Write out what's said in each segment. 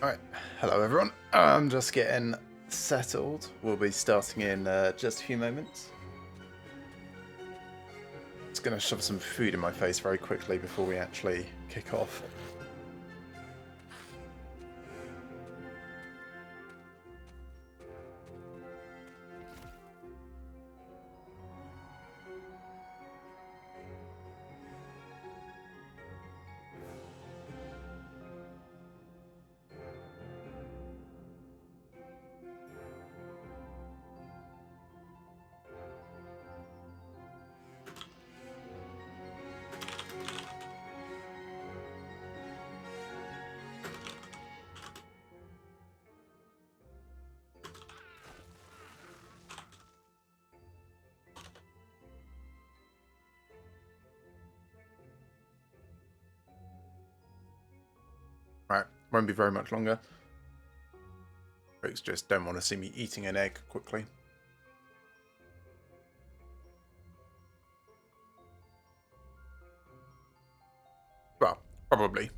Alright, hello everyone. I'm just getting settled. We'll be starting in just a few moments. Just going to shove some food in my face very quickly before we actually kick off. Right, won't be very much longer. Folks just don't want to see me eating an egg quickly. Well, probably.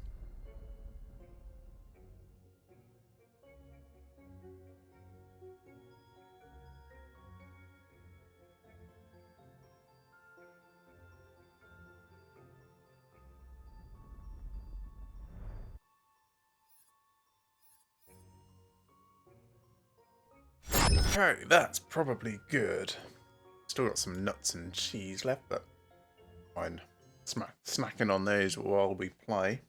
Okay, that's probably good. Still got some nuts and cheese left, but fine. Snacking on those while we play.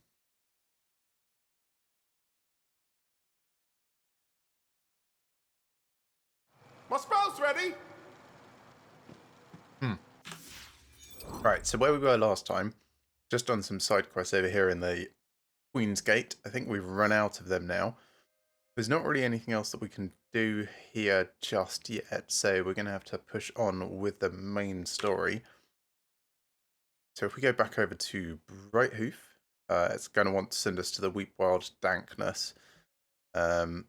My spell's ready! Right, so where we were last time, just done some side quests over here in the Queen's Gate. I think we've run out of them now. There's not really anything else that we can do here just yet, so we're going to have to push on with the main story. So if we go back over to Brighthoof, it's going to want to send us to the Weepwild Dankness. But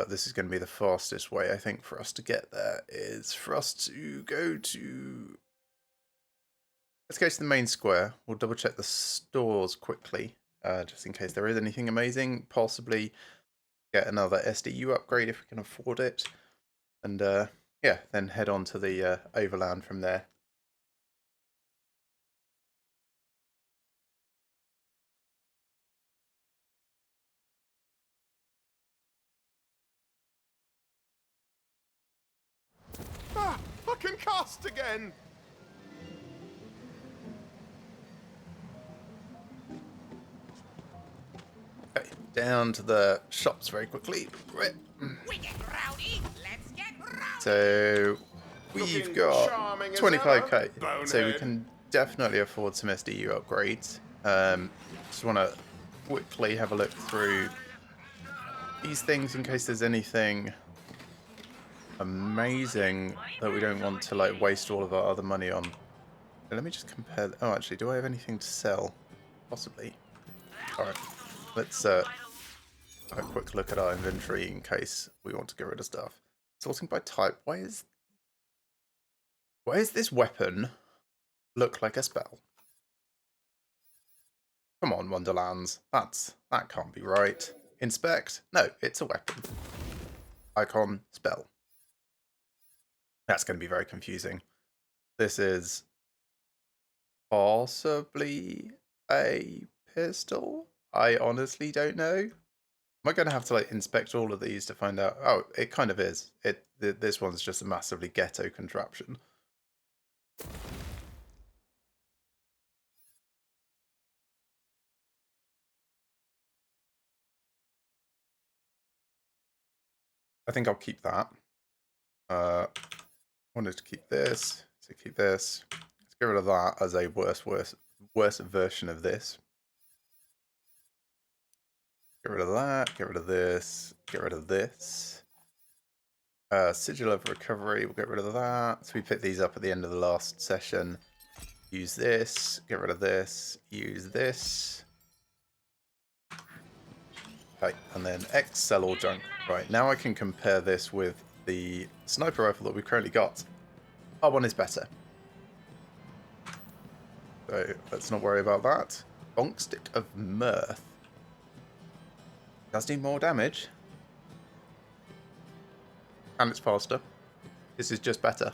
this is going to be the fastest way, I think, for us to get there, is for us to go to... Let's go to the main square. We'll double check the stores quickly, just in case there is anything amazing. Possibly get another SDU upgrade if we can afford it. And yeah, then head on to the overland from there. Ah, I can cast again! Okay, down to the shops very quickly. We get rowdy. Let's get rowdy. So we've Looking got charming as 25k, ever, so we bonehead. can definitely afford some SDU upgrades. Just want to quickly have a look through these things in case there's anything amazing that we don't want to like waste all of our other money on. So let me just compare. Oh, actually, do I have anything to sell? Possibly. All right, let's have a quick look at our inventory in case we want to get rid of stuff. Sorting by type. Why is this weapon look like a spell? Come on, Wonderlands. That can't be right. Inspect? No, it's a weapon. Icon, spell. That's going to be very confusing. This is possibly a pistol? I honestly don't know. Am I going to have to like inspect all of these to find out? Oh, it kind of is. This one's just a massively ghetto contraption. I think I'll keep that. Wanted to keep this, so keep this. Let's get rid of that as a worse version of this. Get rid of that, get rid of this, get rid of this. Sigil of Recovery, we'll get rid of that. So we picked these up at the end of the last session. Use this, get rid of this, use this. Okay, and then X, sell all junk. Right, now I can compare this with the sniper rifle that we've currently got. Our one is better. So let's not worry about that. Bonk Stick of Mirth. Does do more damage. And it's faster. This is just better.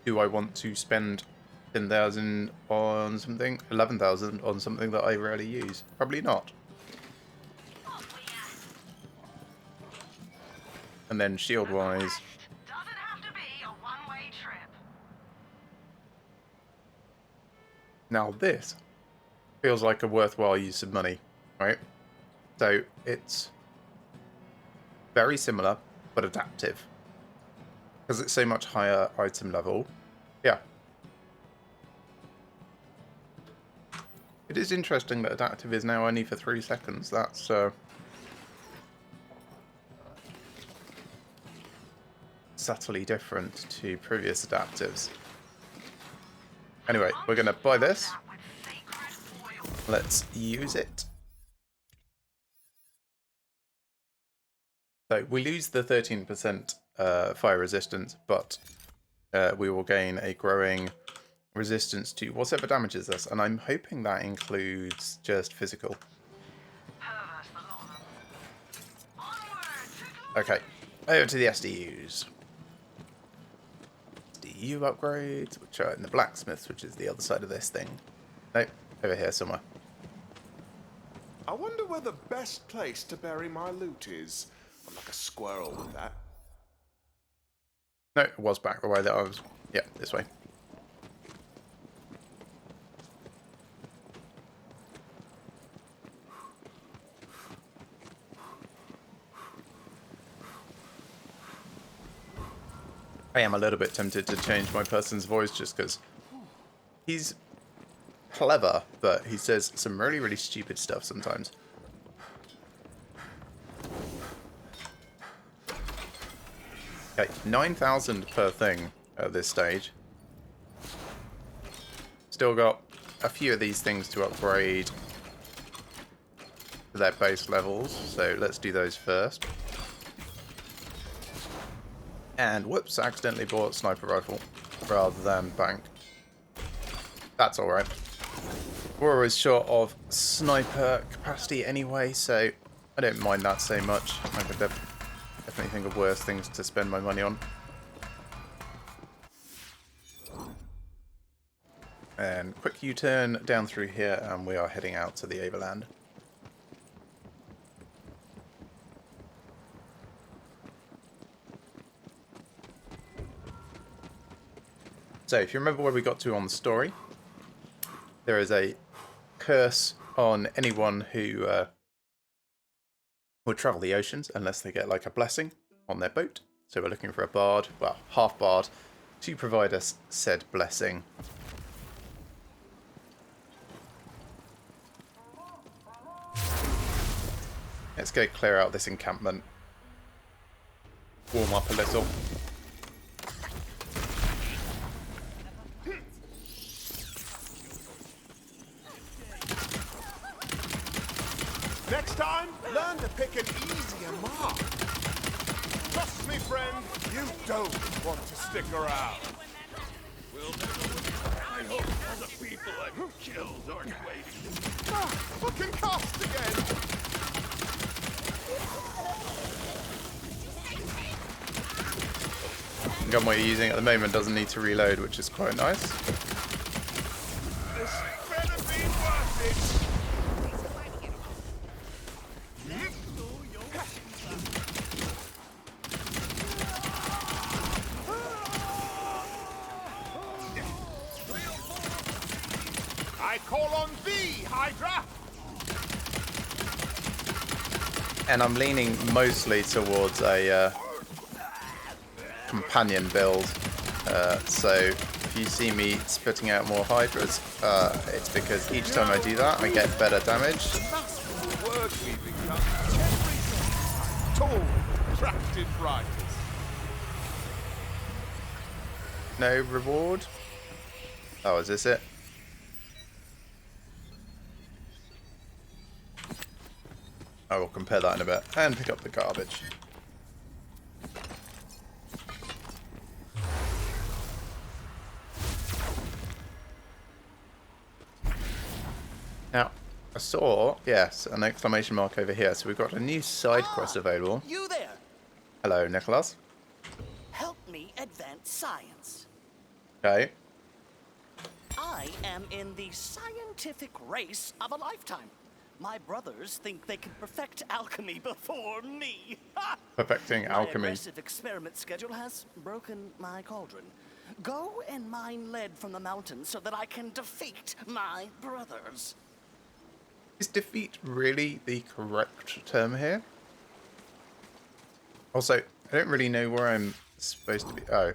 Do I want to spend 10,000 on something? 11,000 on something that I rarely use? Probably not. And then shield-wise... Doesn't have to be a one-way trip. Now this feels like a worthwhile use of money, right? So it's very similar, but adaptive. Because it's so much higher item level. Yeah. It is interesting that adaptive is now only for 3 seconds. That's subtly different to previous adaptives. Anyway, we're going to buy this. Let's use it. So we lose the 13% fire resistance, but we will gain a growing resistance to whatever damages us, and I'm hoping that includes just physical. Okay, over to the SDUs. SDU upgrades, which are in the blacksmiths, which is the other side of this thing. Nope, over here somewhere. I wonder where the best place to bury my loot is. I'm like a squirrel with that. No, it was back the way that I was. Yeah, this way. I am a little bit tempted to change my person's voice just because he's clever, but he says some really, really stupid stuff sometimes. Okay, 9,000 per thing at this stage. Still got a few of these things to upgrade to their base levels, so let's do those first. And whoops, I accidentally bought sniper rifle rather than bank. That's alright. We're always short of sniper capacity anyway, so I don't mind that so much. I could definitely think of worse things to spend my money on. And quick U-turn down through here, and we are heading out to the overland. So, if you remember where we got to on the story, there is a curse on anyone who would travel the oceans unless they get like a blessing on their boat. So we're looking for a bard, well, half bard, to provide us said blessing. Let's go clear out this encampment. Warm up a little. Next time, learn to pick an easier mark. Trust me, friend, you don't want to stick around. I hope all the people I've killed aren't waiting. Ah, fucking cast again! The gun what you're using at the moment doesn't need to reload, which is quite nice. This better be worth it! I call on thee, Hydra! And I'm leaning mostly towards a companion build. So if you see me spitting out more hydras, it's because each time I do that, I get better damage. Masterful word weaving comes every time. Tall, attractive writers. No reward. Oh, is this it? I will compare that in a bit and pick up the garbage. Now, I saw, yes, an exclamation mark over here. So we've got a new side quest available. You there. Hello, Nicholas. Help me advance science. Okay. I am in the scientific race of a lifetime. My brothers think they can perfect alchemy before me. Perfecting My alchemy. aggressive experiment schedule has broken my cauldron. Go and mine lead from the mountains so that I can defeat my brothers. Is defeat really the correct term here? Also, I don't really know where I'm supposed to be. Oh,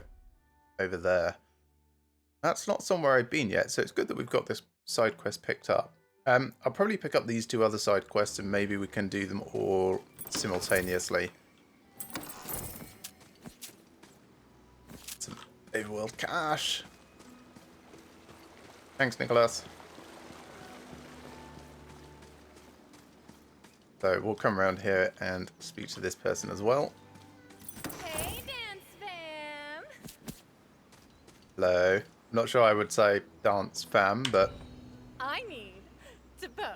over there. That's not somewhere I've been yet, so it's good that we've got this side quest picked up. I'll probably pick up these 2 other side quests and maybe we can do them all simultaneously. Some overworld cash. Thanks, Nicholas. So we'll come around here and speak to this person as well. Hey, dance fam. Hello. I'm not sure I would say dance fam, but I need to pose.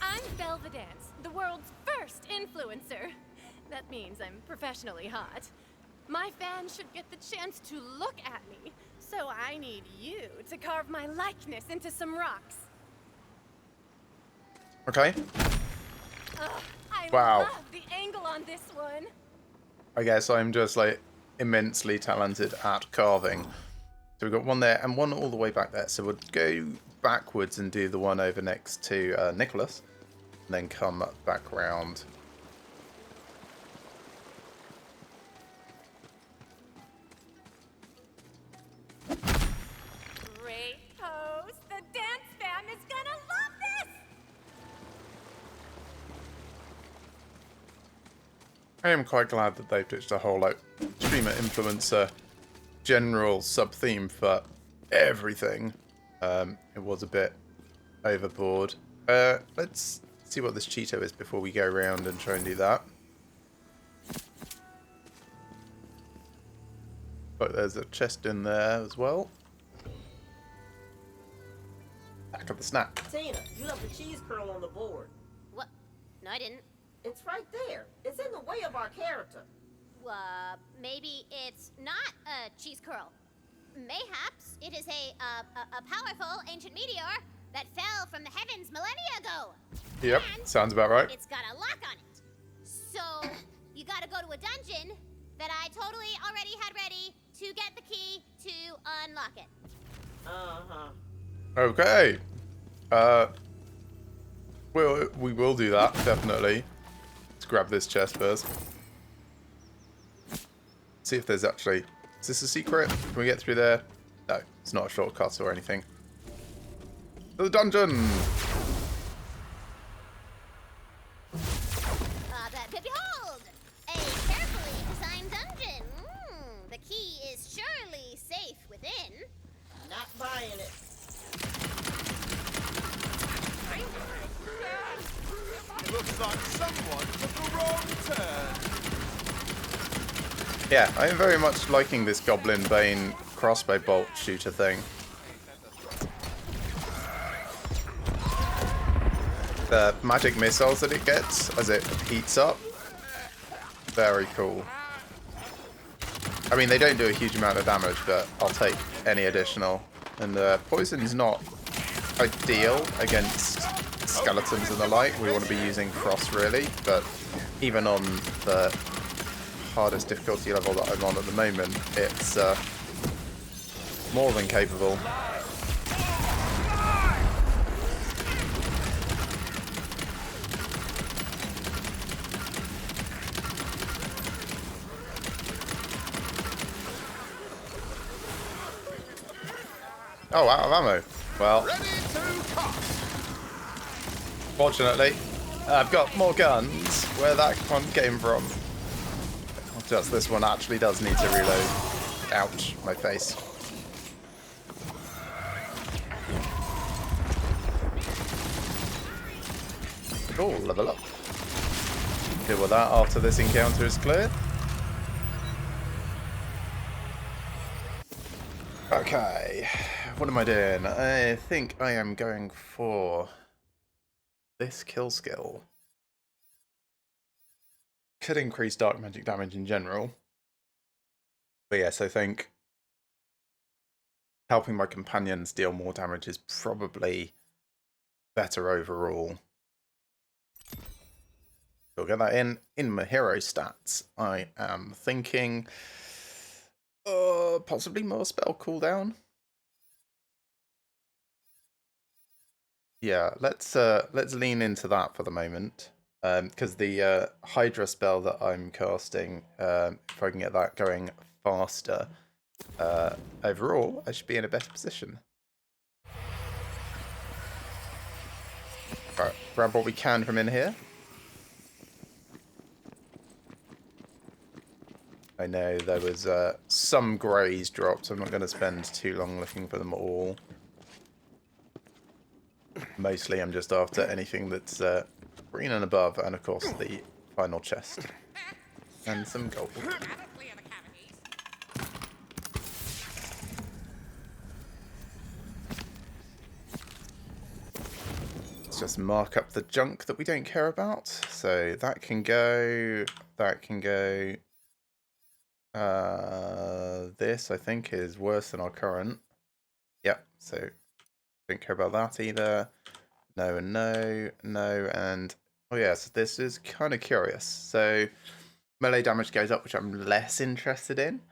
I'm Belvedance, the world's first influencer. That means I'm professionally hot. My fans should get the chance to look at me, so I need you to carve my likeness into some rocks. okay. Ugh, I Wow. love the angle on this one. I guess I'm just like immensely talented at carving. So we've got one there and one all the way back there. So we'll go backwards and do the one over next to Nicholas. And then come back round. Great pose. The dance fam is gonna love this. I am quite glad that they've ditched a whole like streamer influencer general sub-theme for everything. It was a bit overboard. Let's see what this Cheeto is before we go around and try and do that. But there's a chest in there as well. Back of the snack. Tina, you left the cheese curl on the board. What? No, I didn't. It's right there. It's in the way of our character. Maybe it's not a cheese curl. Mayhaps it is a powerful ancient meteor that fell from the heavens millennia ago. Yep, And sounds about right. it's got a lock on it. So you gotta go to a dungeon that I totally already had ready to get the key to unlock it. Uh-huh. Okay. We will do that, definitely. Let's grab this chest first. See if there's actually... Is this a secret? Can we get through there? No, it's not a shortcut or anything. To the dungeon! Behold! A carefully designed dungeon. The key is surely safe within. Not buying it. Looks like someone took a wrong turn. Yeah, I am very much liking this Goblin Bane crossbow bolt shooter thing. The magic missiles that it gets as it heats up. Very cool. I mean, they don't do a huge amount of damage, but I'll take any additional. And poison's not ideal against skeletons and the like. We want to be using frost really, but even on the hardest difficulty level that I'm on at the moment, it's more than capable. Oh, out of ammo. Well, Ready to cut. fortunately, I've got more guns. Where that one came from. Just this one actually does need to reload. Ouch, my face. Cool, level up. Deal with that after this encounter is cleared. Okay, what am I doing? I think I am going for this kill skill. Could increase dark magic damage in general. But yes, I think helping my companions deal more damage is probably better overall. We'll get that in my hero stats. I am thinking possibly more spell cooldown. Yeah, let's lean into that for the moment. Because the Hydra spell that I'm casting, if I can get that going faster, overall, I should be in a better position. Right, grab what we can from in here. I know there was some greys dropped, so I'm not going to spend too long looking for them all. Mostly I'm just after anything that's green and above, and of course the final chest. And some gold. That'll clear the cavities. Let's just mark up the junk that we don't care about. So that can go, that can go. This, I think, is worse than our current. Yep, so don't care about that either. No and no, no and... Oh yes, this is kind of curious. So melee damage goes up, which I'm less interested in.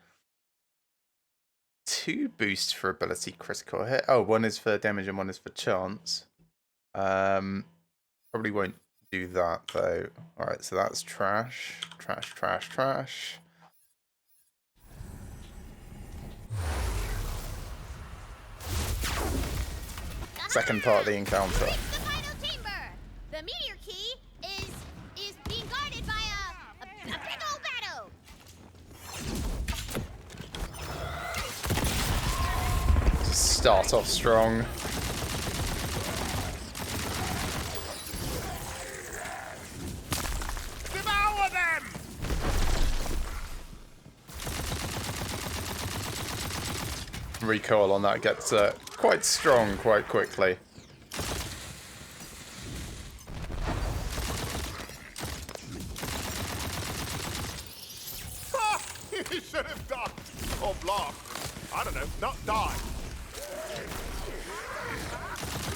2 boosts for ability critical hit. Oh, 1 is for damage and 1 is for chance. Probably won't do that though. Alright, so that's trash. Trash, trash, trash. Second part of the encounter. Reach the final chamber. The meteor key is being guarded by a big old battle. Start off strong. Devour them! Recoil on that gets quite strong quite quickly. You should have ducked or blocked. I don't know, not died.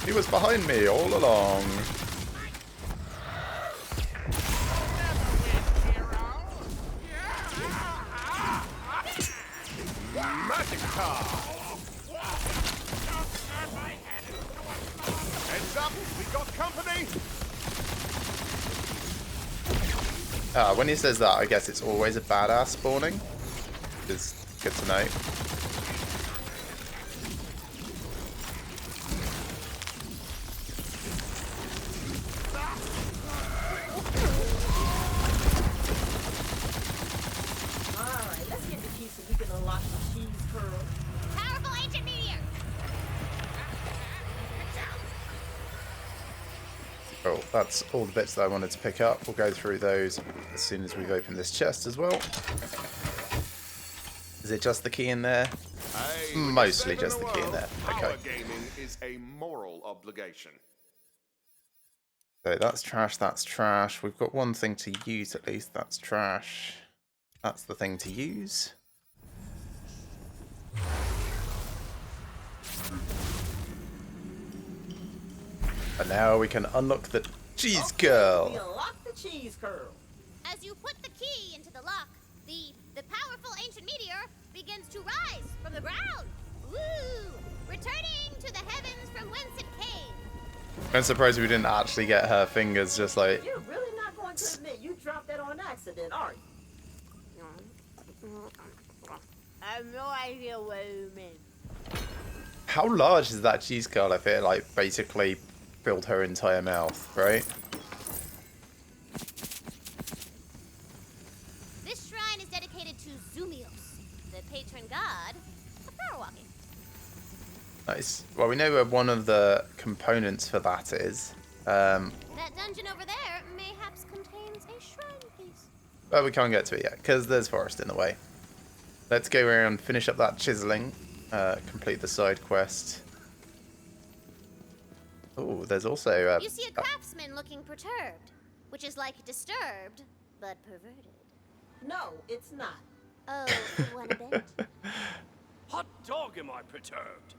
He was behind me all along. Magic car. Heads up, we got company. When he says that, I guess it's always a badass spawning. Which is good to know. Alright, let's get the key so we can unlock the cheese curl. Powerful ancient meteor. Oh, that's all the bits that I wanted to pick up. We'll go through those as soon as we've opened this chest as well. Is it just the key in there? Hey, Mostly saving just the key in world. there. Power Okay. gaming is a moral obligation. So that's trash, that's trash. We've got one thing to use at least. That's trash. That's the thing to use. And now we can unlock the cheese We girl. unlock the cheese curl. As you put the key into the lock, the powerful ancient meteor begins to rise from the ground. Woo! Returning to the heavens from whence it came. I'm surprised we didn't actually get her fingers just like... You're really not going to admit you dropped that on accident, are you? I have no idea what you mean. How large is that cheese curl if it like basically filled her entire mouth, right? This shrine is dedicated to Zumios, the patron god of power walking. Nice. Well, we know where one of the components for that is. That dungeon over there mayhaps contains a shrine piece. But we can't get to it yet, because there's forest in the way. Let's go around, finish up that chiseling, complete the side quest. Oh, there's also... You see a craftsman looking perturbed, which is like disturbed, but perverted. No, it's not. Oh, one a bit. Hot dog, am I perturbed?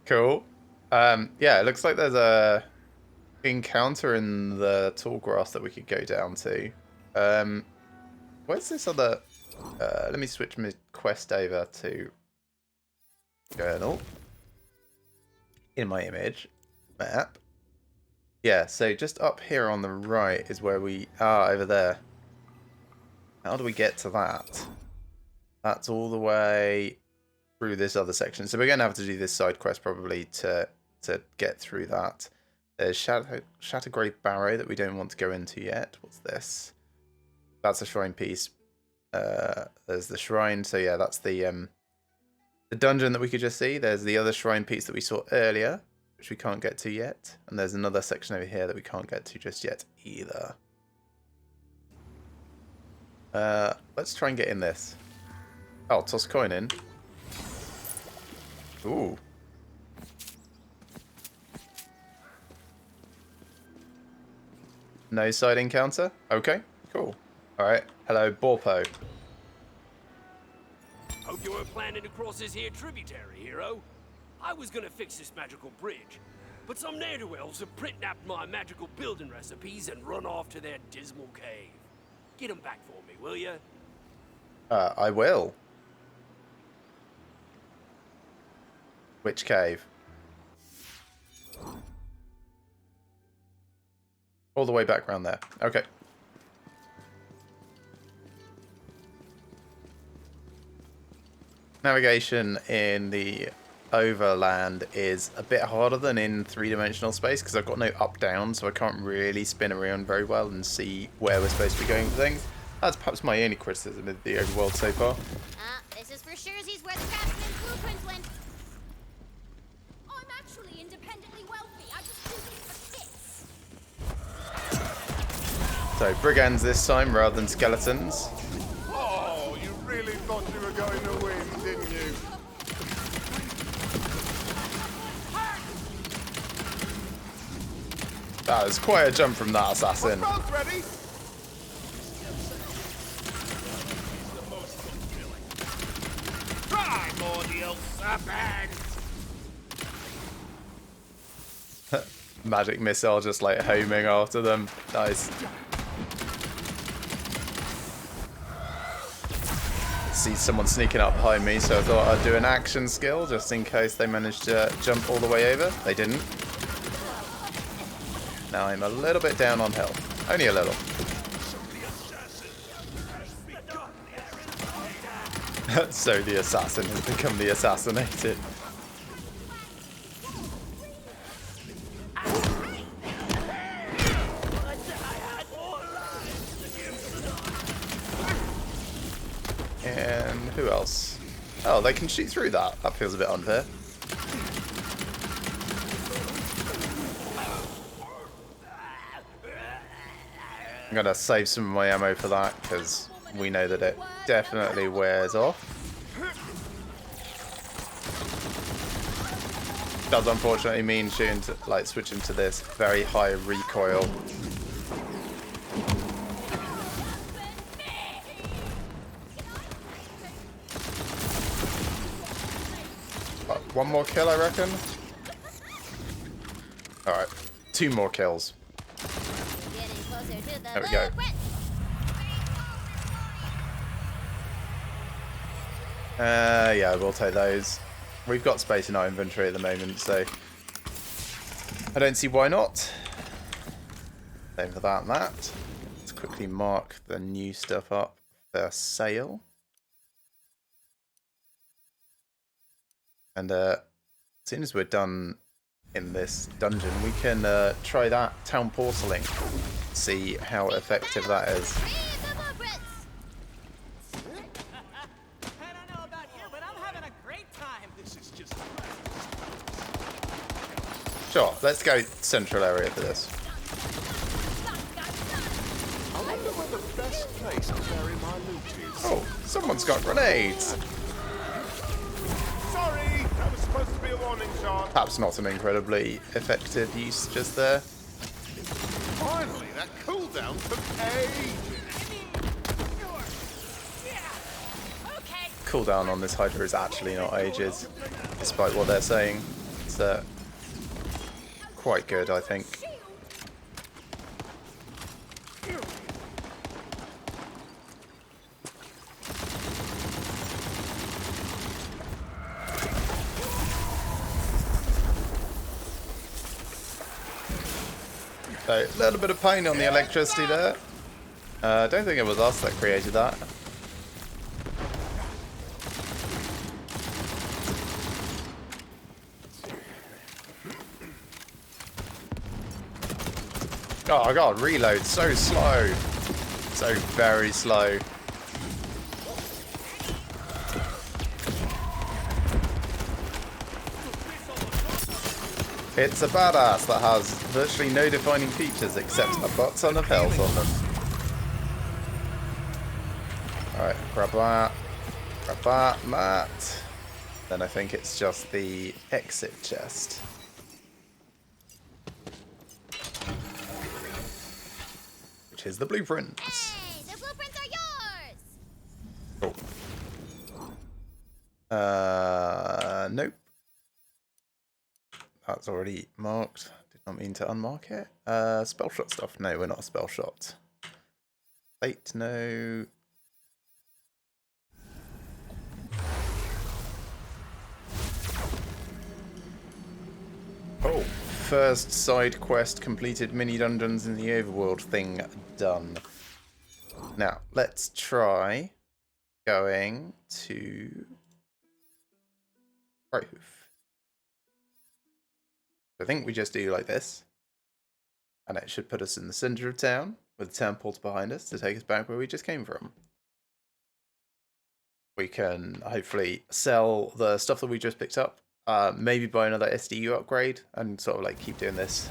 Cool. Yeah, it looks like there's a encounter in the tall grass that we could go down to. Where's this other... let me switch my quest over to journal. In my image map. Yeah, so just up here on the right is where we are, over there. How do we get to that? That's all the way through this other section. So we're going to have to do this side quest probably to get through that. There's Shattergrave Barrow that we don't want to go into yet. What's this? That's a shrine piece. There's the shrine. So yeah, that's the dungeon that we could just see. There's the other shrine piece that we saw earlier, which we can't get to yet. And there's another section over here that we can't get to just yet either. Let's try and get in this. Oh, toss a coin in. Ooh. No side encounter? Okay, cool. Alright, hello, Borpo. Hope you weren't planning to cross this here tributary, hero. I was gonna fix this magical bridge, but some ne'er-do-wells have print-napped my magical building recipes and run off to their dismal cave. Get them back for me, will ya? I will. Which cave? All the way back around there. Okay. Navigation in the overland is a bit harder than in three-dimensional space because I've got no up-down, so I can't really spin around very well and see where we're supposed to be going for things. That's perhaps my only criticism of the overworld so far. This is for surezies where the craftsman's blueprints went. I'm actually independently wealthy. I just do this for kicks. So brigands this time rather than skeletons. Oh, you really thought you were going to win, didn't you? That was quite a jump from that assassin. Both ready? Primordial serpent! Magic missile just like homing after them. Nice. See someone sneaking up behind me, so I thought I'd do an action skill just in case they managed to jump all the way over. They didn't. Now I'm a little bit down on health. Only a little. So the assassin has become the assassinated. And who else? Oh, they can shoot through that. That feels a bit unfair. I'm going to save some of my ammo for that because we know that it definitely wears off. Does unfortunately mean shooting to, like switching to this very high recoil. One more kill, I reckon. Alright, 2 more kills. Getting closer to the There we go. blueprint. Yeah, we'll take those. We've got space in our inventory at the moment, so I don't see why not. Same for that and that. Let's quickly mark the new stuff up for sale. And as soon as we're done in this dungeon, we can try that town portaling. See how effective that is. Read the blueprints. I don't know about you, but I'm having a great time. This is just... Sure, let's go central area for this. I wonder where the best place to bury my loot is. Oh, someone's got grenades. Sorry, that was supposed to be a warning shot. Perhaps not an incredibly effective use just there. Finally, that cooldown took ages. Cooldown on this Hydra is actually not ages, despite what they're saying. It's quite good, I think. So, a little bit of pain on the electricity there. I don't think it was us that created that. Oh god, reload so slow. So very slow. It's a badass that has virtually no defining features except a butt ton of health on them. Alright, grab that. Grab that. Then I think it's just the exit chest. Which is the blueprints. Hey, the blueprints are yours! Cool. Nope. That's already marked. Did not mean to unmark it. Spell shot stuff. No, we're not a spell shot. Fate, no. Oh, first side quest completed, mini dungeons in the overworld thing done. Now, let's try going to Grove. I think we just do like this. And it should put us in the center of town with the town portal behind us to take us back where we just came from. We can hopefully sell the stuff that we just picked up. Maybe buy another SDU upgrade and sort of like keep doing this.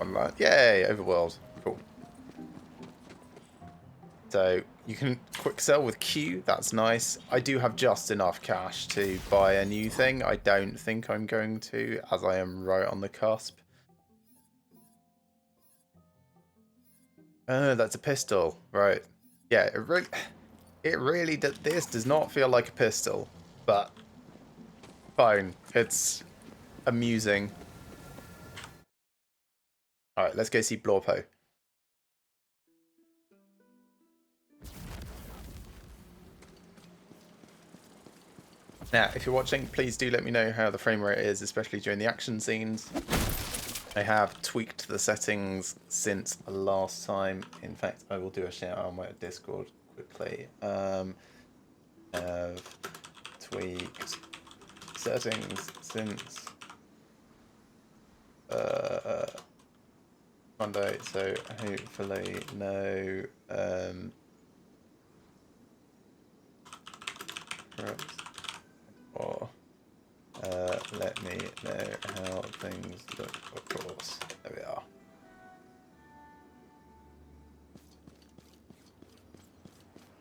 Online. Yay, overworld. Cool. So you can quick sell with Q, that's nice. I do have just enough cash to buy a new thing. I don't think I'm going to, as I am right on the cusp. Oh, that's a pistol, right. Yeah, it really this does not feel like a pistol, but fine, it's amusing. Alright, let's go see Blorpo. Now, if you're watching, please do let me know how the frame rate is, especially during the action scenes. I have tweaked the settings since last time. In fact, I will do a shout out on my Discord quickly. Have tweaked settings since Monday, so hopefully no or let me know how things look, of course. There we are.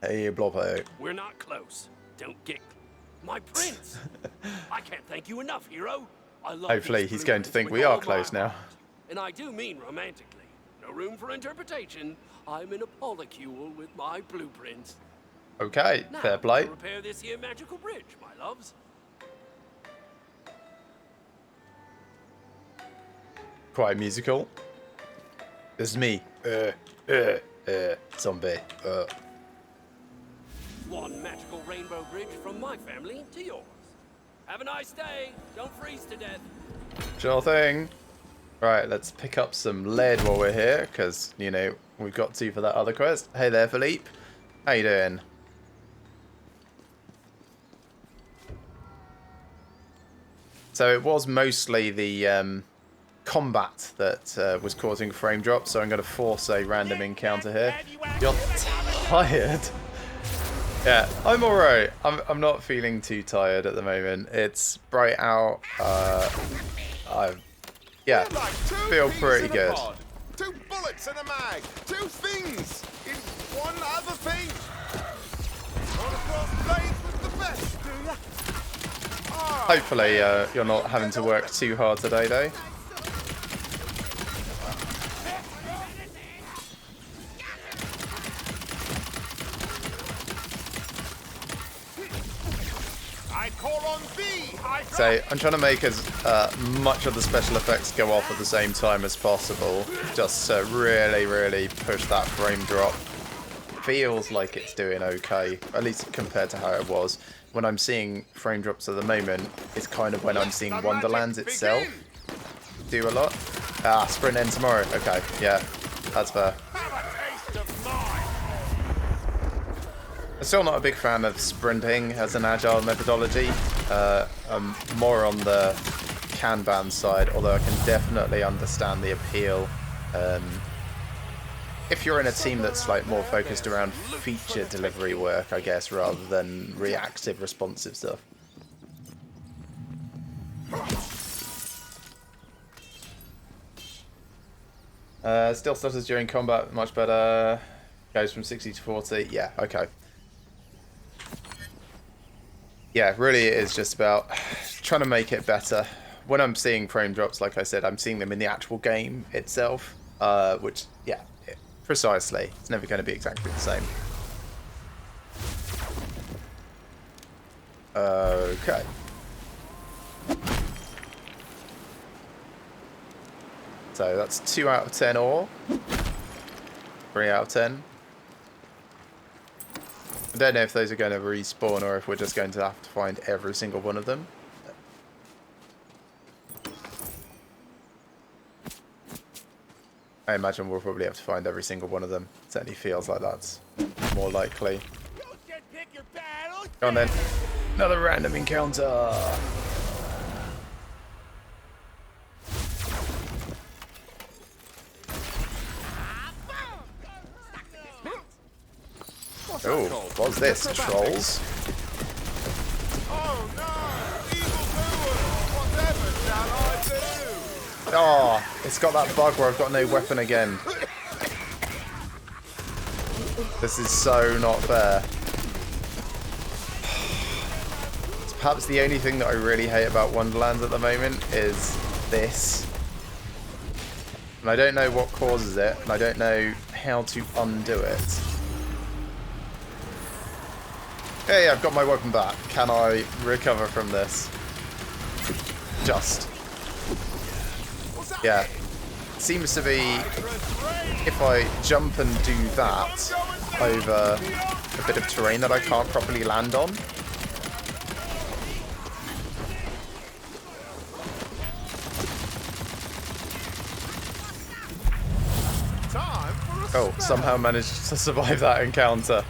Hey, Blobbo. We're not close. Don't get... My prince! I can't thank you enough, hero. I love Hopefully these he's going to think blueprints we are with all my close now. heart. And I do mean romantically. No room for interpretation. I'm in a polycule with my blueprints. Okay, Now, fair play. to repair this here magical bridge, my loves. Quite musical. This is me. Zombie. One magical rainbow bridge from my family to yours. Have a nice day. Don't freeze to death. Sure thing. Right, let's pick up some lead while we're here, because, you know, we've got to for that other quest. Hey there, Philippe. How you doing? So it was mostly the combat that was causing frame drop, so I'm going to force a random encounter here. You're tired? Yeah, I'm alright. I'm not feeling too tired at the moment. It's bright out. Yeah, feel pretty good. 2 bullets in a mag. 2 things in one other thing. Not a blades with the best, do ya? Hopefully, you're not having to work too hard today, though. I call on thee, Hydra! So I'm trying to make as much of the special effects go off at the same time as possible, just to really, really push that frame drop. Feels like it's doing okay, at least compared to how it was. When I'm seeing frame drops at the moment, it's kind of when I'm seeing Wonderlands itself do a lot. Ah, sprint end tomorrow. Okay, yeah, that's fair. Have a taste of mine! I'm still not a big fan of sprinting as an agile methodology. I'm more on the Kanban side, although I can definitely understand the appeal. If you're in a team that's like more focused around feature delivery work, I guess, rather than reactive, responsive stuff. Still stutters during combat, much better. Goes from 60 to 40. Yeah, okay. Yeah, really it is just about trying to make it better. When I'm seeing frame drops, like I said, I'm seeing them in the actual game itself, which, yeah, precisely. It's never going to be exactly the same. Okay. So that's 2 out of 10 ore. 3 out of 10. I don't know if those are going to respawn or if we're just going to have to find every single one of them. I imagine we'll probably have to find every single one of them. It certainly feels like that's more likely. Go on then. Another random encounter. Oh, what's this? Trolls? Oh no! Evildoers! Whatever shall I do? Oh, it's got that bug where I've got no weapon again. This is so not fair. It's perhaps the only thing that I really hate about Wonderlands at the moment is this. And I don't know what causes it, and I don't know how to undo it. Hey, I've got my weapon back. Can I recover from this? Just. Yeah. Seems to be, if I jump and do that over a bit of terrain that I can't properly land on. Oh, somehow managed to survive that encounter.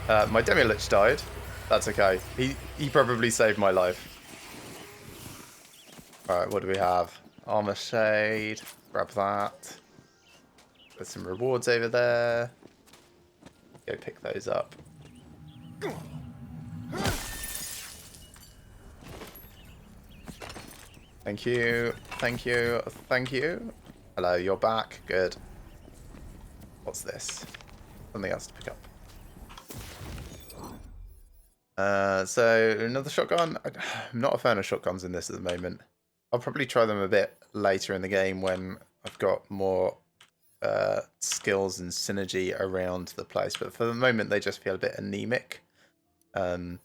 My Demi-Lich died. That's okay. He probably saved my life. Alright, what do we have? Armor Shade. Grab that. There's some rewards over there. Go pick those up. Thank you. Thank you. Thank you. Hello, you're back. Good. What's this? Something else to pick up. So another shotgun. I'm not a fan of shotguns in this at the moment. I'll probably try them a bit later in the game when I've got more skills and synergy around the place. But for the moment, they just feel a bit anemic. I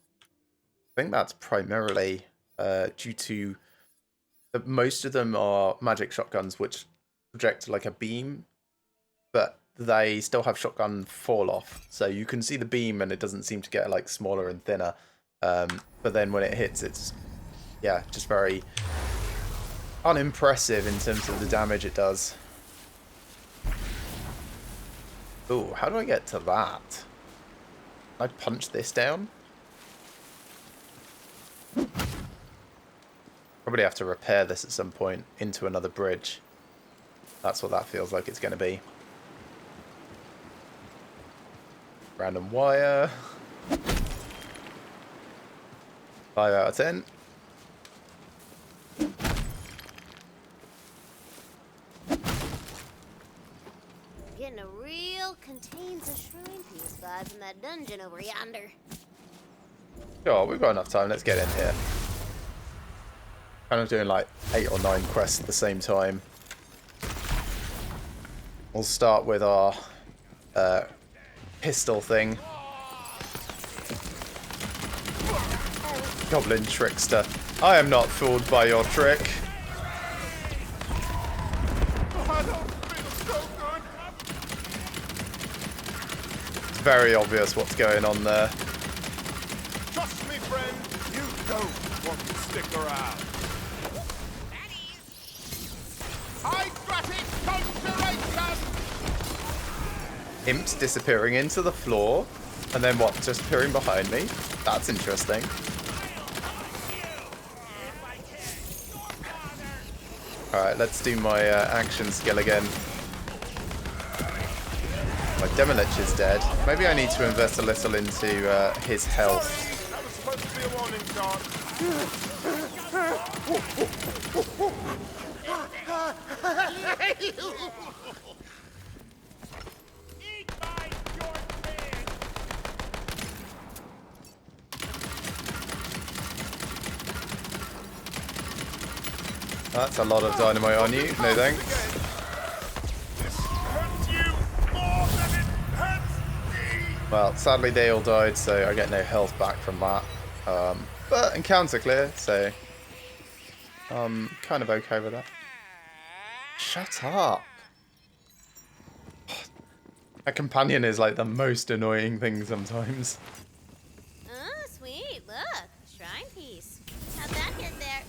think that's primarily due to most of them are magic shotguns, which project like a beam, but they still have shotgun fall off, so you can see the beam and it doesn't seem to get like smaller and thinner, but then when it hits, it's just very unimpressive in terms of the damage it does. Ooh, how do I get to that? Can I punch this down? Probably have to repair this at some point into another bridge. That's what that feels like it's going to be. Random wire. 5 out of 10. Getting a real contains a shrine piece vibe from that dungeon over yonder. Sure, we've got enough time. Let's get in here. Kind of doing like 8 or 9 quests at the same time. We'll start with our pistol thing. Goblin trickster. I am not fooled by your trick. I don't feel so good. It's very obvious what's going on there. Trust me, friend, you don't want to stick around. Hydrotic conjuration! Imps disappearing into the floor. And then what? Just appearing behind me? That's interesting. Alright, let's do my action skill again. My Demolich is dead. Maybe I need to invest a little into his health. That was supposed to be a warning shot. That's a lot of dynamite on you. No thanks. This hurts you more than it hurts me. Well, sadly they all died, so I get no health back from that. But encounter clear, so I'm kind of okay with that. Shut up. A companion is like the most annoying thing sometimes. Oh, sweet. Look, a shrine piece. How'd that get there?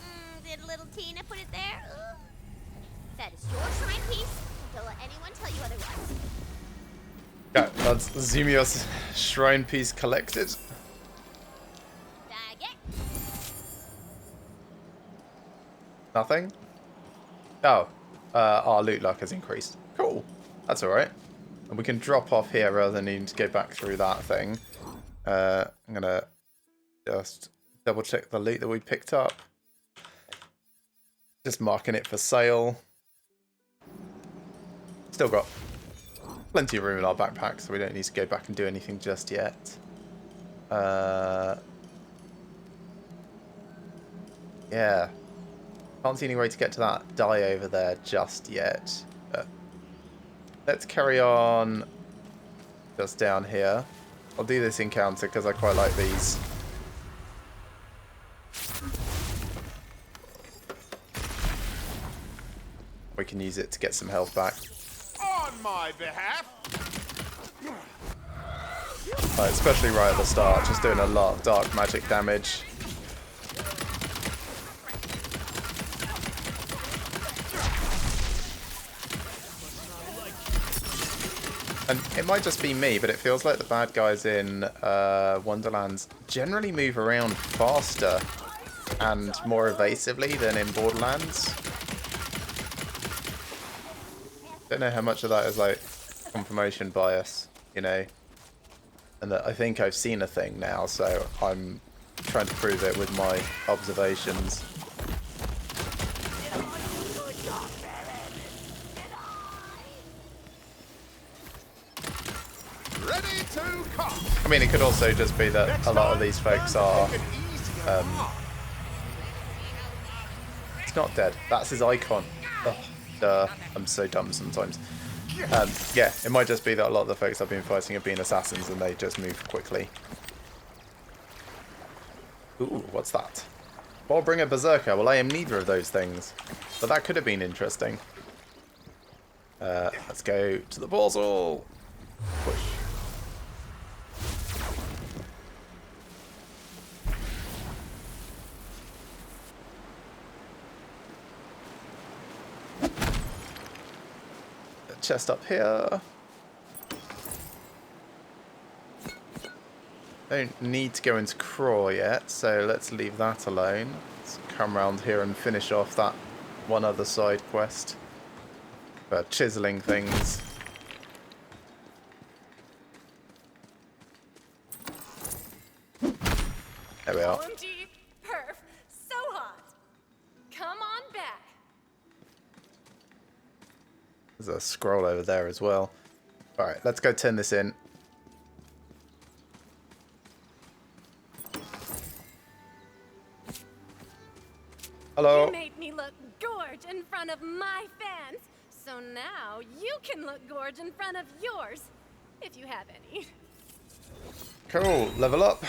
Did little Tina put it there? Ooh. That is your shrine piece. Don't let anyone tell you otherwise. Yeah, that's Zumios shrine piece collected. Bag it. Nothing? Oh, our loot luck has increased. Cool. That's alright. And we can drop off here rather than needing to go back through that thing. I'm going to just double check the loot that we picked up. Just marking it for sale. Still got plenty of room in our backpack, so we don't need to go back and do anything just yet. Yeah. Can't see any way to get to that die over there just yet. But let's carry on just down here. I'll do this encounter because I quite like these. We can use it to get some health back. On my behalf. Especially right at the start, just doing a lot of dark magic damage. And it might just be me, but it feels like the bad guys in Wonderlands generally move around faster and more evasively than in Borderlands. Don't know how much of that is like confirmation bias, you know, and that I think I've seen a thing now, so I'm trying to prove it with my observations. Ready to cut. I mean, it could also just be that a lot of these folks are... It's not dead. That's his icon. Ugh, duh. I'm so dumb sometimes. Yeah, it might just be that a lot of the folks I've been fighting have been assassins and they just move quickly. Ooh, what's that? Warbringer Berserker. Well, I am neither of those things. But that could have been interesting. Let's go to the portal. Push. Chest up here. Don't need to go into Craw yet, so let's leave that alone. Let's come around here and finish off that one other side quest for chiseling things. There we are. OMG, perf, so hot. Come on back. There's a scroll over there as well. Alright, let's go turn this in. Hello. You made me look gorge in front of my fans. So now you can look gorge in front of yours. If you have any. Cool. Level up.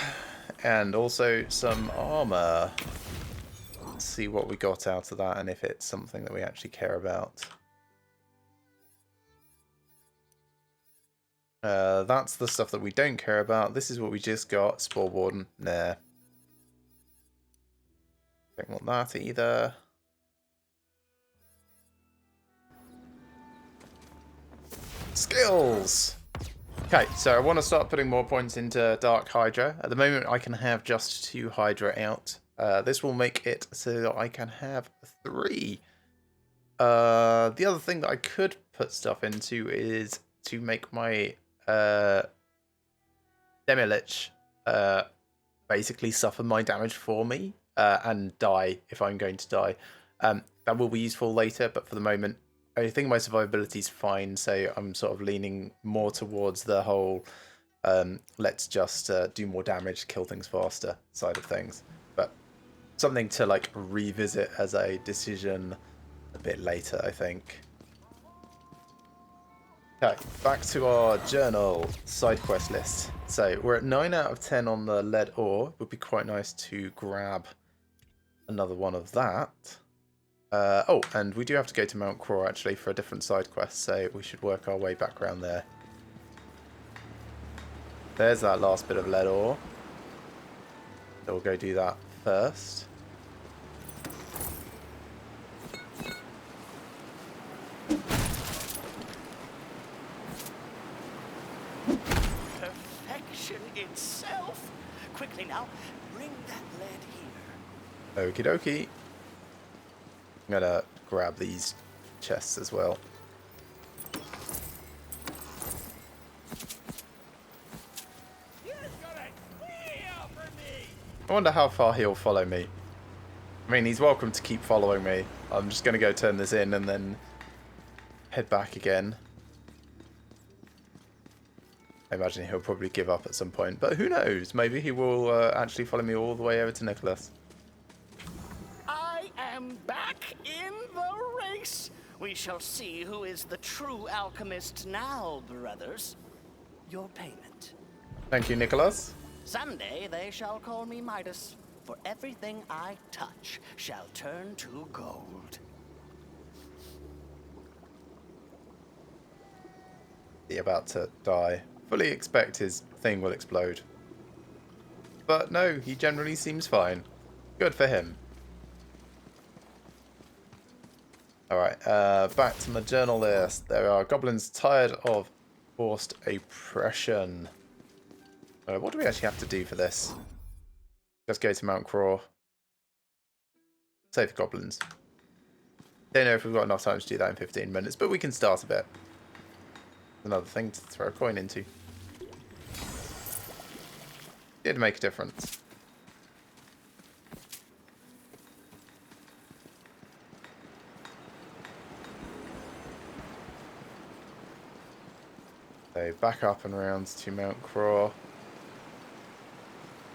And also some armor. Let's see what we got out of that and if it's something that we actually care about. That's the stuff that we don't care about. This is what we just got. Spore Warden. Nah. Don't want that either. Skills! Okay, so I want to start putting more points into Dark Hydra. At the moment, I can have just 2 Hydra out. This will make it so that I can have 3. The other thing that I could put stuff into is to make my Demilich basically suffer my damage for me and die if I'm going to die. That will be useful later, but for the moment, I think my survivability is fine, so I'm sort of leaning more towards the whole let's just do more damage, kill things faster side of things. But something to like revisit as a decision a bit later, I think. Okay, back to our journal side quest list. So we're at 9 out of 10 on the lead ore. Would be quite nice to grab another one of that. Oh, and we do have to go to Mount Craw actually for a different side quest, so we should work our way back around there. There's that last bit of lead ore. So we'll go do that first. Perfection itself. Quickly now, bring that lead here. Okie dokie. I'm gonna grab these chests as well. I wonder how far he'll follow me. I mean, he's welcome to keep following me. I'm just gonna go turn this in and then head back again. I imagine he'll probably give up at some point, but who knows? Maybe he will actually follow me all the way over to Nicholas. I am back in the race. We shall see who is the true alchemist now, brothers. Your payment. Thank you, Nicholas. Someday they shall call me Midas, for everything I touch shall turn to gold. He's about to die. Fully expect his thing will explode. But no, he generally seems fine. Good for him. Alright, back to my journal list. There are goblins tired of forced oppression. What do we actually have to do for this? Let's go to Mount Craw. Save the goblins. Don't know if we've got enough time to do that in 15 minutes, but we can start a bit. Another thing to throw a coin into. Did make a difference. So back up and around to Mount Craw.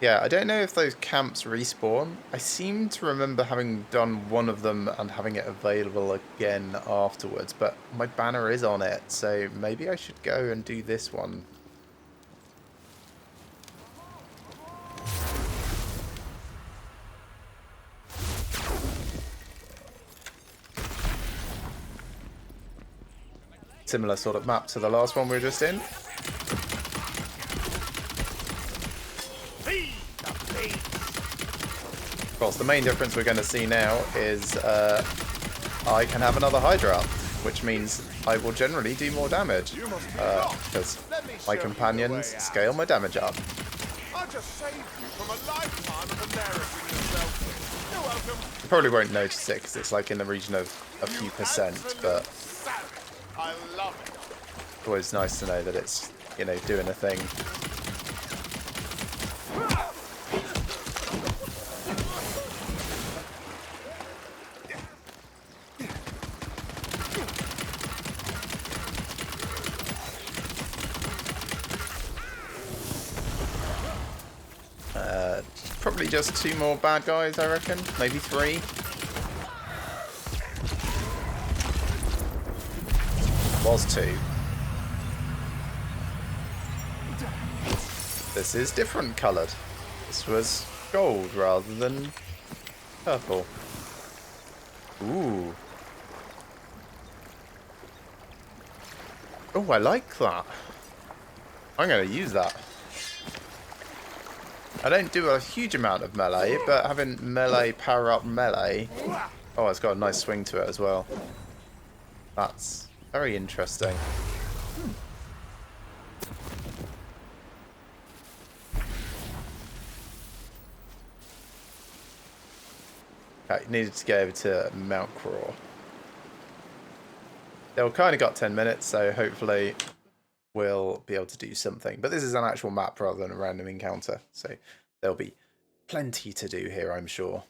Yeah, I don't know if those camps respawn. I seem to remember having done one of them and having it available again afterwards, but my banner is on it, so maybe I should go and do this one. Similar sort of map to the last one we were just in. Of course, the main difference we're going to see now is I can have another Hydra up, which means I will generally do more damage because my companions scale my damage up. I just saved you from a lifetime of embarrassing yourself. You're welcome. You probably won't notice it because it's like in the region of a few percent, but I love it. it's always nice to know that it's, you know, doing a thing. Probably just 2 more bad guys, I reckon. Maybe 3. was 2. This is different coloured. This was gold rather than purple. Ooh. Oh, I like that. I'm going to use that. I don't do a huge amount of melee, but having melee power up melee... Oh, it's got a nice swing to it as well. That's very interesting. Okay, needed to go over to Mount Craw. They've kind of got 10 minutes, so hopefully we'll be able to do something. But this is an actual map rather than a random encounter, so there'll be plenty to do here, I'm sure.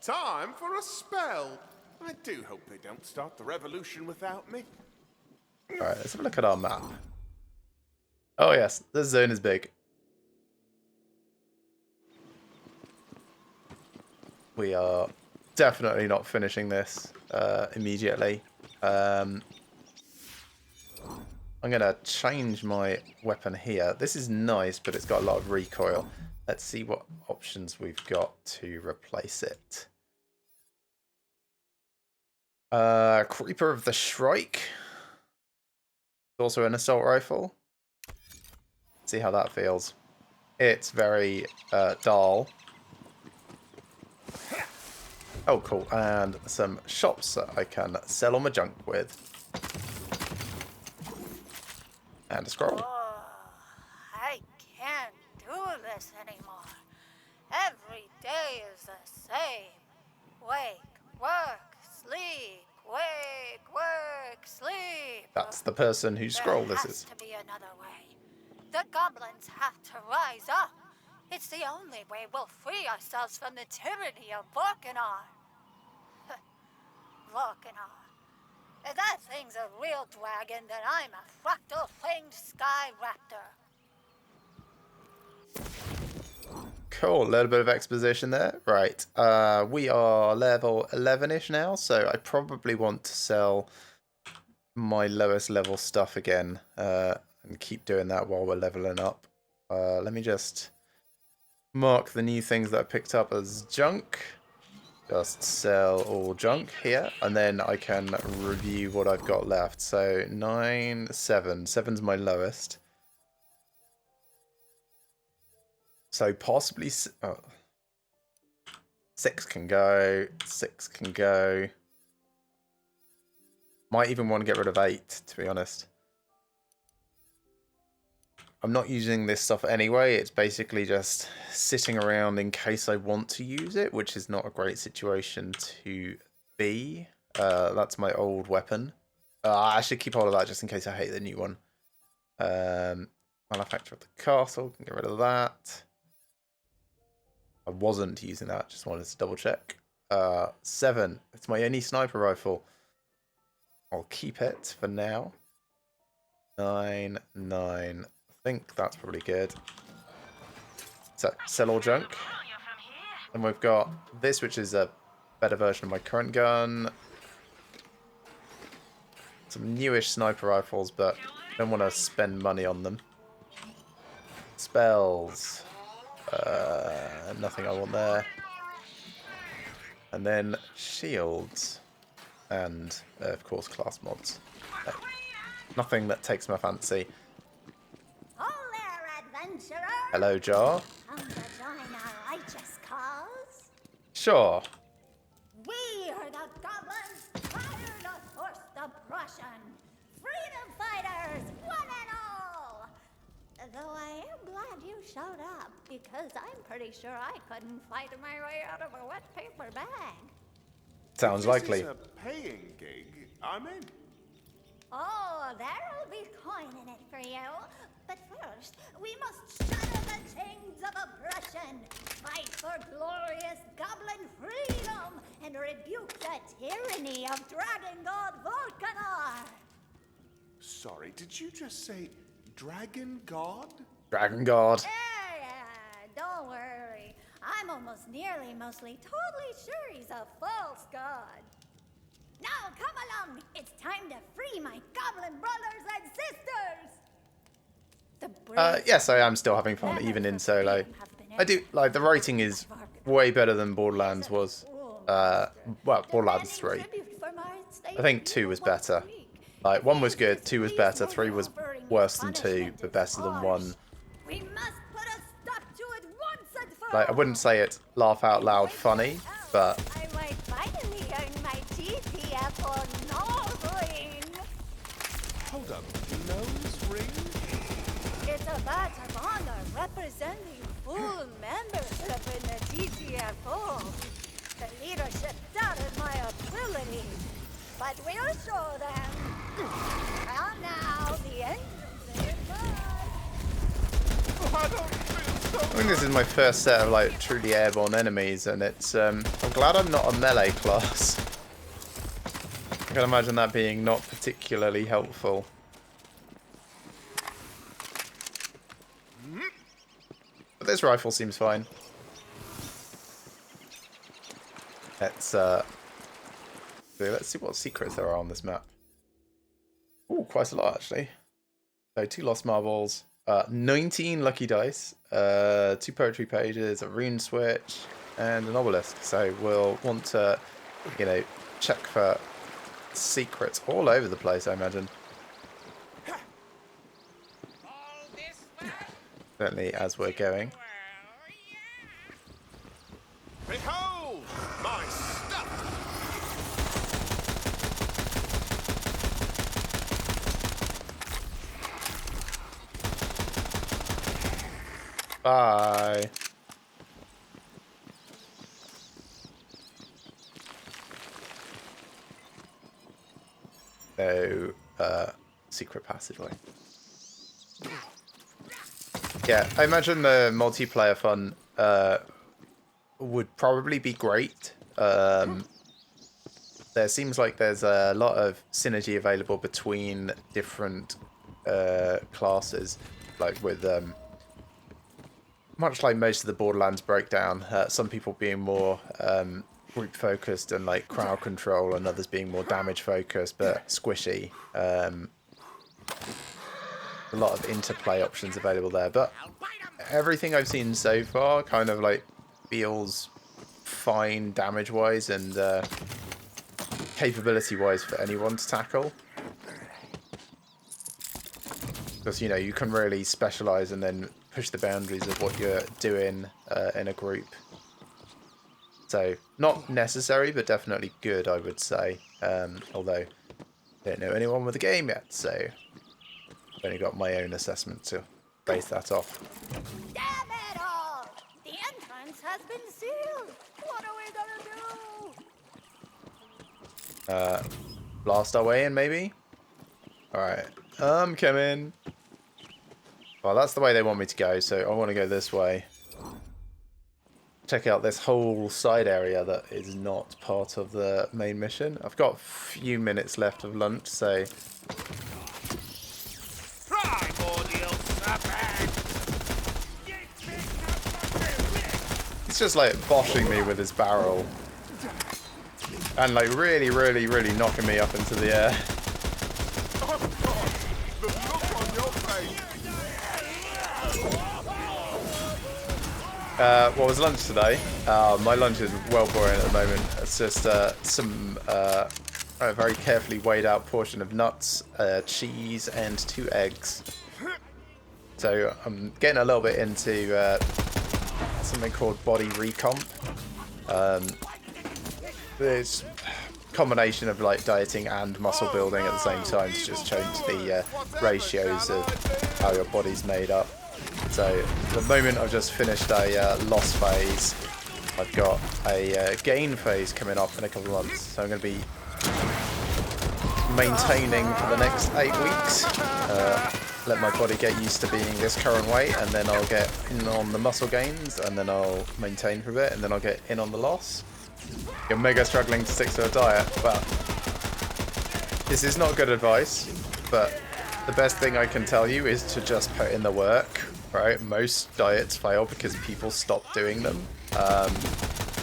Time for a spell. I do hope they don't start the revolution without me. Alright, let's have a look at our map. Oh yes, this zone is big. We are definitely not finishing this immediately. I'm going to change my weapon here. This is nice, but it's got a lot of recoil. Let's see what options we've got to replace it. Creeper of the Shrike. Also an assault rifle. See how that feels. It's very dull. Oh, cool. And some shops that I can sell all my junk with. And a scroll. Oh, I can't do this anymore. Every day is the same. Wake, work, sleep, wake, work, sleep. That's the person whose scroll this There is. has to be another way. The goblins have to rise up. It's the only way we'll free ourselves from the tyranny of Vorkanar. Vorkanar. If that thing's a real dragon, then I'm a fractal-winged sky raptor. Cool, a little bit of exposition there. Right, we are level 11-ish now, so I probably want to sell my lowest level stuff again and keep doing that while we're leveling up. Let me just mark the new things that I picked up as junk. Just sell all junk here, and then I can review what I've got left. So 9, 7. 7's my lowest. So possibly 6 can go. 6 can go. Might even want to get rid of 8, to be honest. I'm not using this stuff anyway. It's basically just sitting around in case I want to use it, which is not a great situation to be. That's my old weapon. I should keep hold of that just in case I hate the new one. Manufacture of the castle. Can get rid of that. I wasn't using that. Just wanted to double check. 7. It's my only sniper rifle. I'll keep it for now. 9, 9. I think that's probably good. So, sell all junk. And we've got this, which is a better version of my current gun. Some newish sniper rifles, but don't want to spend money on them. Spells. Nothing I want there. And then shields. And, of course, class mods. No, nothing that takes my fancy. Adventurer. Hello, Jar. Come to join our righteous cause. Sure. We are the goblins, tired of forced oppression. Freedom fighters, one and all. Though I am glad you showed up, because I'm pretty sure I couldn't fight my way out of a wet paper bag. Sounds likely. This is a paying gig. I'm in. Oh, there'll be coin in it for you. But first, we must shatter the chains of oppression, fight for glorious goblin freedom, and rebuke the tyranny of Dragon God Vorkanar. Sorry, did you just say Dragon God? Dragon God. Yeah, don't worry. I'm almost nearly, mostly, totally sure he's a false god. Now come along. It's time to free my goblin brothers and sisters. The Yes, I am still having fun, even in solo. I do, like, the writing is way better than Borderlands was. Well, Borderlands 3. I think 2 was better. Like, 1 was good, 2 was better, 3 was worse than 2, but better than 1. We must put a stop to it once and for Like, I wouldn't say it's laugh out loud funny, but I might finally earn my GTF for Northring. Hold up. Nose ring? It's a badge of honor representing full membership in the GTFO. The leadership doubted my ability, but we'll show them. And now the entrance is I don't feel so I think this is my first set of, like, truly airborne enemies, and it's, I'm glad I'm not a melee class. I can imagine that being not particularly helpful. But this rifle seems fine. Let's see what secrets there are on this map. Ooh, quite a lot actually. So 2 lost marbles, 19 lucky dice, 2 poetry pages, a rune switch, and an obelisk. So we'll want to, you know, check for secrets all over the place, I imagine. Certainly as we're going. Behold my stuff! Bye. So, secret passageway. Yeah, I imagine the multiplayer fun would probably be great. There seems like there's a lot of synergy available between different classes, like with much like most of the Borderlands breakdown, some people being more group focused and like crowd control, and others being more damage focused but squishy. A lot of interplay options available there, but everything I've seen so far kind of like feels fine damage wise and capability wise for anyone to tackle, because you know you can really specialize and then push the boundaries of what you're doing in a group. So not necessary, but definitely good, I would say. Although I don't know anyone with the game yet, so I've only got my own assessment to base that off. Damn it all! The entrance has been sealed. What are we gonna do? Blast our way in, maybe? Alright, I'm coming. Well, that's the way they want me to go, so I want to go this way. Check out this whole side area that is not part of the main mission. I've got a few minutes left of lunch, so... He's just like boshing me with his barrel. And like really, really, really knocking me up into the air. Oh God! The look on your face! What was lunch today? My lunch is well boring at the moment. It's just some very carefully weighed out portion of nuts, cheese, and 2 eggs. So I'm getting a little bit into something called body recomp. It's a combination of like dieting and muscle building at the same time to just change the ratios of how your body's made up. So at the moment I've just finished a loss phase. I've got a gain phase coming up in a couple of months, so I'm going to be maintaining for the next 8 weeks. Let my body get used to being this current weight, and then I'll get in on the muscle gains, and then I'll maintain for a bit, and then I'll get in on the loss. You're mega struggling to stick to a diet, but this is not good advice, but the best thing I can tell you is to just put in the work, right? Most diets fail because people stop doing them.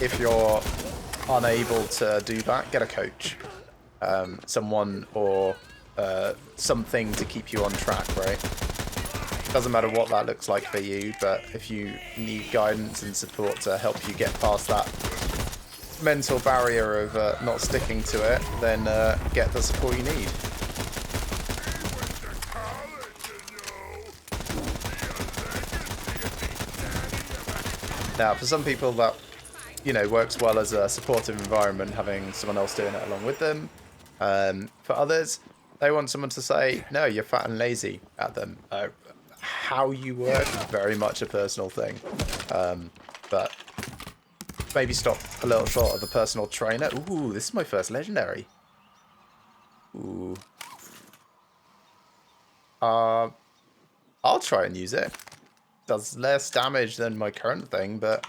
If you're unable to do that, get a coach. someone or something to keep you on track, right? Doesn't matter what that looks like for you, but if you need guidance and support to help you get past that mental barrier of not sticking to it, then get the support you need. Now, for some people that, you know, works well as a supportive environment, having someone else doing it along with them. For others, they want someone to say, no, you're fat and lazy at them. How you work is very much a personal thing. But maybe stop a little short of a personal trainer. Ooh, this is my first legendary. Ooh. I'll try and use it. Does less damage than my current thing, but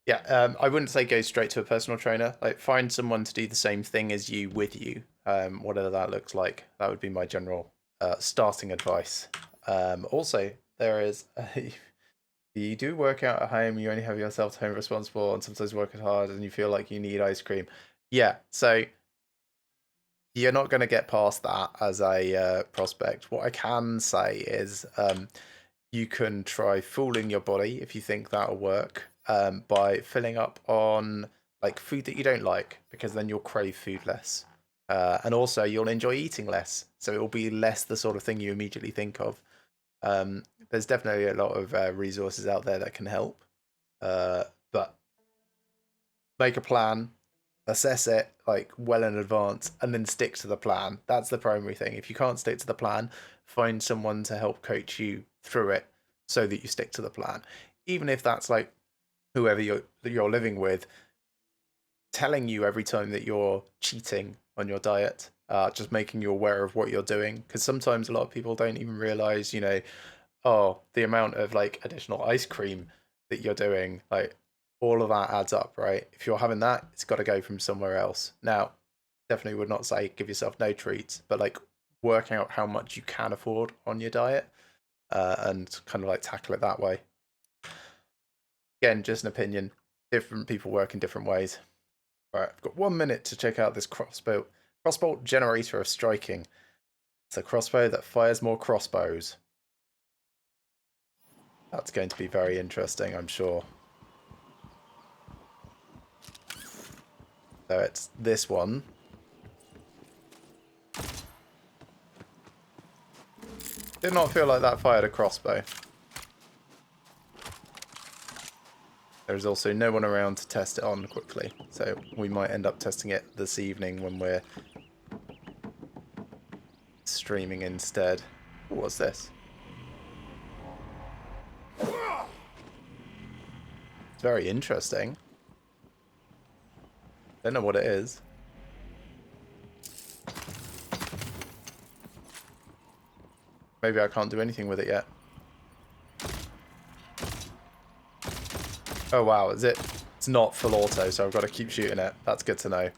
yeah, I wouldn't say go straight to a personal trainer. Like, find someone to do the same thing as you with you, whatever that looks like. That would be my general starting advice. Also, there is you do work out at home. You only have yourself to home responsible, and sometimes work hard, and you feel like you need ice cream. Yeah, so you're not going to get past that as a prospect. What I can say is you can try fooling your body if you think that'll work by filling up on like food that you don't like, because then you'll crave food less. And also you'll enjoy eating less. So it will be less the sort of thing you immediately think of. There's definitely a lot of resources out there that can help. But make a plan. Assess it like well in advance and then stick to the plan. That's the primary thing. If you can't stick to the plan, find someone to help coach you through it so that you stick to the plan. Even if that's like whoever you're living with telling you every time that you're cheating on your diet, just making you aware of what you're doing. Because sometimes a lot of people don't even realize, you know, oh, the amount of like additional ice cream that you're doing, like all of that adds up, right? If you're having that, it's got to go from somewhere else. Now, definitely would not say give yourself no treats, but like work out how much you can afford on your diet and kind of like tackle it that way. Again, just an opinion. Different people work in different ways. Right, I've got 1 minute to check out this crossbow generator of striking. It's a crossbow that fires more crossbows. That's going to be very interesting, I'm sure. So it's this one. Did not feel like that fired a crossbow. There's also no one around to test it on quickly, so we might end up testing it this evening when we're streaming instead. What's this? It's very interesting. Don't know what it is. Maybe I can't do anything with it yet. Oh wow, is it? It's not full auto, so I've got to keep shooting it. That's good to know.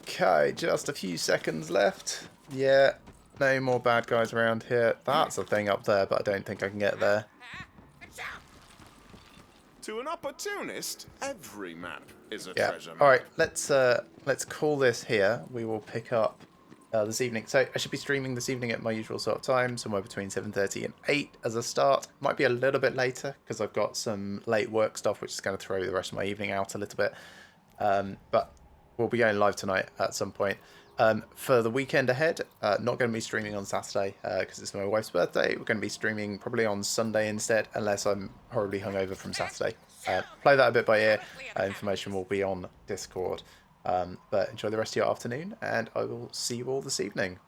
Okay, just a few seconds left. Yeah, no more bad guys around here. That's a thing up there, but I don't think I can get there. To an opportunist, every map is a treasure map. All right, let's call this here. We will pick up this evening. So I should be streaming this evening at my usual sort of time, somewhere between 7:30 and 8 as a start. Might be a little bit later because I've got some late work stuff, which is going to throw the rest of my evening out a little bit. But we'll be going live tonight at some point. For the weekend ahead, not going to be streaming on Saturday because it's my wife's birthday. We're going to be streaming probably on Sunday instead, unless I'm horribly hungover from Saturday. Play that a bit by ear. Information will be on Discord. But enjoy the rest of your afternoon, and I will see you all this evening.